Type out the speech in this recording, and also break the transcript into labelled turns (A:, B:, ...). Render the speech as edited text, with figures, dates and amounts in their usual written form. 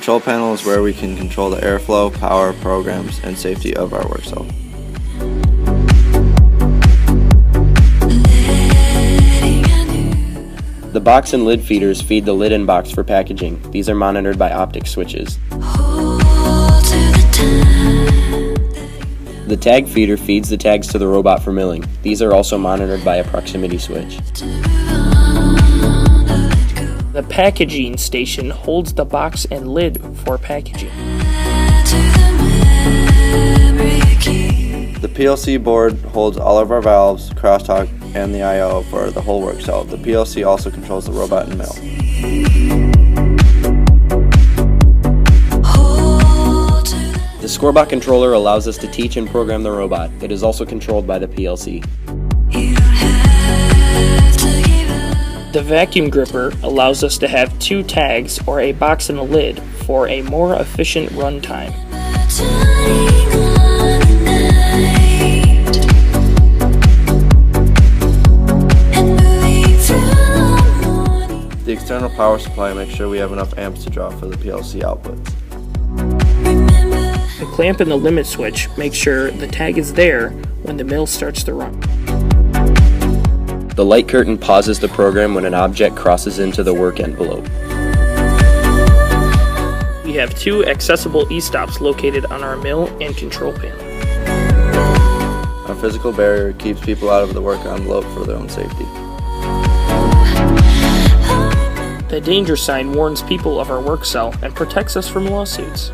A: control panel is where we can control the airflow, power, programs, and safety of our Workcell.
B: The box and lid feeders feed the lid and box for packaging. These are monitored by optic switches. The tag feeder feeds the tags to the robot for milling. These are also monitored by a proximity switch.
C: The packaging station holds the box and lid for packaging.
A: The PLC board holds all of our valves, crosstalk, and the I/O for the whole Workcell. The PLC also controls the robot and mill.
B: The scorebot controller allows us to teach and program the robot. It is also controlled by the PLC.
C: The vacuum gripper allows us to have 2 tags or a box and a lid for a more efficient run time.
A: The external power supply makes sure we have enough amps to draw for the PLC outputs.
C: The clamp and the limit switch make sure the tag is there when the mill starts to run.
B: The light curtain pauses the program when an object crosses into the work envelope.
C: We have 2 accessible e-stops located on our mill and control panel.
A: Our physical barrier keeps people out of the work envelope for their own safety.
C: The danger sign warns people of our Workcell and protects us from lawsuits.